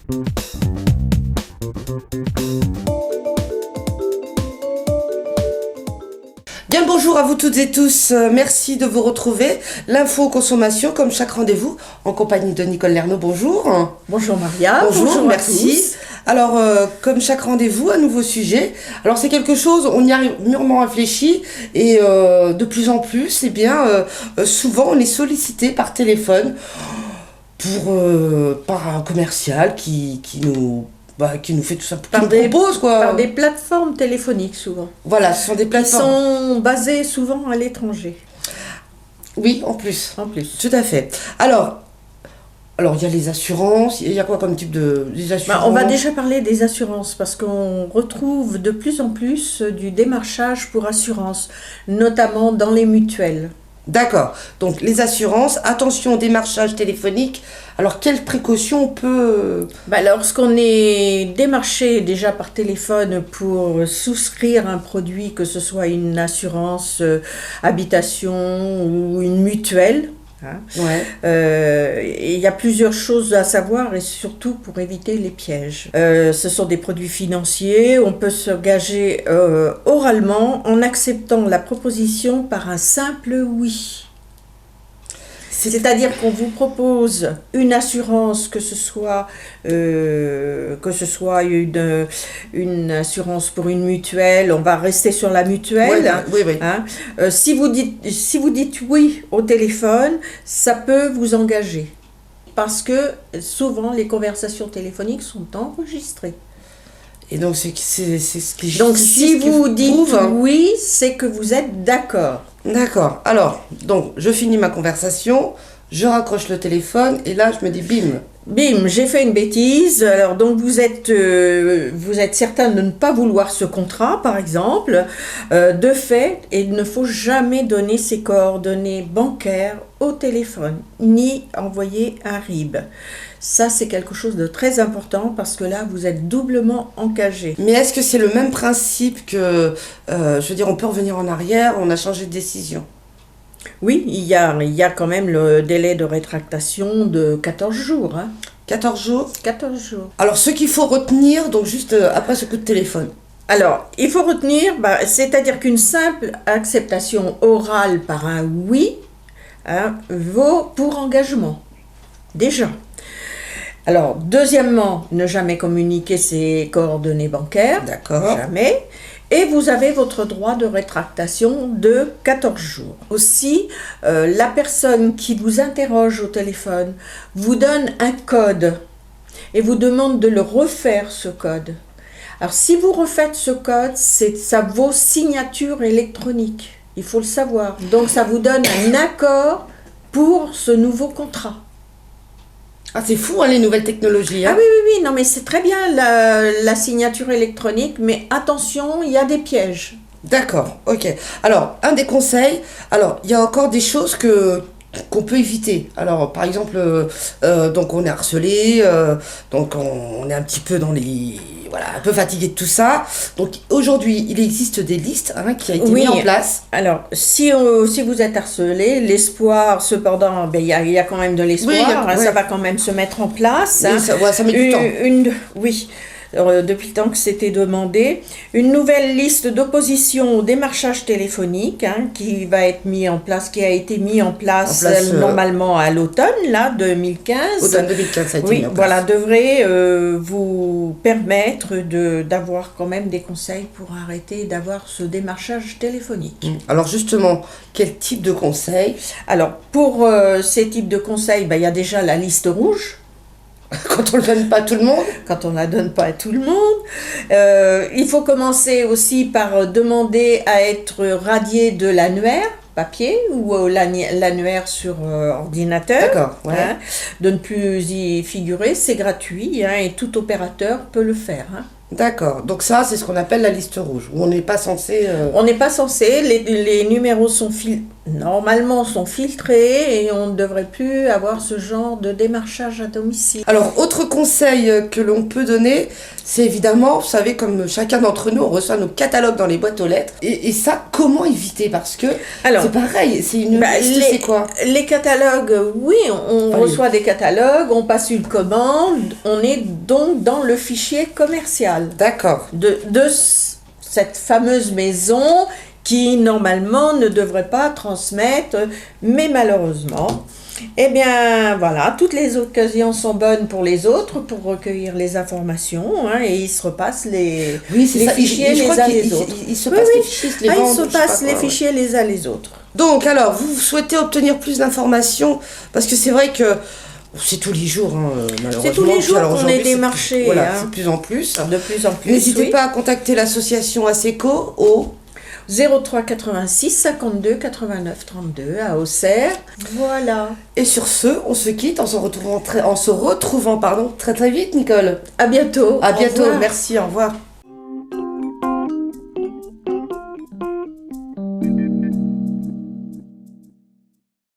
Bien le bonjour à vous toutes et tous, merci de vous retrouver. L'info consommation comme chaque rendez-vous en compagnie de Nicole Lernaud, bonjour. Bonjour Maria, Bonjour, à merci. tous. Alors comme chaque rendez-vous, un nouveau sujet. Alors c'est quelque chose, on y a mûrement réfléchi et de plus en plus, eh bien souvent on est sollicité par téléphone par un commercial qui nous fait tout ça, qui nous propose quoi. Par des plateformes téléphoniques souvent. Voilà, ce sont des Qui plateformes. sont basées souvent à l'étranger. Oui, en plus. En plus. Tout à fait. Alors il y a les assurances, il y a quoi comme type des assurances? On va déjà parler des assurances parce qu'on retrouve de plus en plus du démarchage pour assurance, notamment dans les mutuelles. D'accord. Donc les assurances, attention au démarchage téléphonique. Alors quelles précautions on peut... Lorsqu'on est démarché déjà par téléphone pour souscrire un produit, que ce soit une assurance habitation ou une mutuelle, il y a plusieurs choses à savoir et surtout pour éviter les pièges. Ce sont des produits financiers, on peut s'engager oralement en acceptant la proposition par un simple oui. C'est-à-dire qu'on vous propose une assurance, que ce soit une assurance pour une mutuelle, on va rester sur la mutuelle. Oui. Si vous dites oui au téléphone, ça peut vous engager. Parce que souvent, les conversations téléphoniques sont enregistrées. Et donc c'est ce qui... Donc si vous dites oui, c'est que vous êtes d'accord. D'accord. Alors, donc je finis ma conversation, je raccroche le téléphone et là je me dis bim. Bim, j'ai fait une bêtise. Alors donc vous êtes certain de ne pas vouloir ce contrat, par exemple. De fait, il ne faut jamais donner ses coordonnées bancaires au téléphone, ni envoyer un RIB. Ça, c'est quelque chose de très important parce que là, vous êtes doublement engagé. Mais est-ce que c'est le même principe que, je veux dire, on peut revenir en arrière, on a changé de décision? Oui, il y a quand même le délai de rétractation de 14 jours. 14 jours 14 jours. Alors, ce qu'il faut retenir, donc juste après ce coup de téléphone. Alors, il faut retenir, c'est-à-dire qu'une simple acceptation orale par un oui vaut pour engagement. Déjà. Alors, deuxièmement, ne jamais communiquer ses coordonnées bancaires. D'accord. Jamais. Et vous avez votre droit de rétractation de 14 jours. Aussi, la personne qui vous interroge au téléphone vous donne un code et vous demande de le refaire, ce code. Alors, si vous refaites ce code, ça vaut signature électronique. Il faut le savoir. Donc, ça vous donne un accord pour ce nouveau contrat. Ah, c'est fou, les nouvelles technologies. Ah oui, non, mais c'est très bien la signature électronique, mais attention, il y a des pièges. D'accord, ok. Alors, un des conseils, il y a encore des choses qu'on peut éviter. Alors, par exemple, donc on est harcelé, donc on est un petit peu un peu fatigué de tout ça. Donc aujourd'hui, il existe des listes qui a été mis en place. Alors, si vous êtes harcelé, l'espoir, cependant, il y a quand même de l'espoir, ça va quand même se mettre en place. Oui, ça met du temps. Oui. Depuis le temps que c'était demandé, une nouvelle liste d'opposition au démarchage téléphonique qui a été mis en place normalement à l'automne 2015. Automne 2015, ça a été mis en place. Voilà, devrait vous permettre d'avoir quand même des conseils pour arrêter d'avoir ce démarchage téléphonique. Alors justement, quel type de conseils? Alors, pour ces types de conseils, il y a déjà la liste rouge. Quand on ne le donne pas à tout le monde? Quand on ne la donne pas à tout le monde. Il faut commencer aussi par demander à être radié de l'annuaire papier ou l'annuaire sur ordinateur. D'accord, ouais. De ne plus y figurer, c'est gratuit et tout opérateur peut le faire. D'accord. Donc ça, c'est ce qu'on appelle la liste rouge, où on n'est pas censé... On n'est pas censé, les numéros sont normalement sont filtrés et on ne devrait plus avoir ce genre de démarchage à domicile. Alors, autre conseil que l'on peut donner, c'est évidemment, vous savez, comme chacun d'entre nous, on reçoit nos catalogues dans les boîtes aux lettres. Et ça, comment éviter? Parce que Alors, c'est pareil, c'est une liste, c'est quoi? Les catalogues, oui, on reçoit des catalogues, on passe une commande, on est donc dans le fichier commercial D'accord. de cette fameuse maison qui normalement ne devrait pas transmettre, mais malheureusement, eh bien voilà, toutes les occasions sont bonnes pour les autres pour recueillir les informations, hein, et ils se repassent les fichiers les uns les autres. Ils se passent les fichiers, les vendent, ils se je sais passent pas les quoi, ouais. fichiers les uns les autres. Donc, alors, vous souhaitez obtenir plus d'informations, parce que c'est vrai que c'est tous les jours, hein, malheureusement. C'est tous les jours Alors, qu'on aujourd'hui, est démarché. Voilà, Hein. c'est de plus en plus. De plus en plus. N'hésitez oui. pas à contacter l'association ASECO au 03 86 52 89 32 à Auxerre. Voilà. Et sur ce, on se quitte en se retrouvant très vite, Nicole. À bientôt. À Au bientôt. revoir. Merci, au revoir.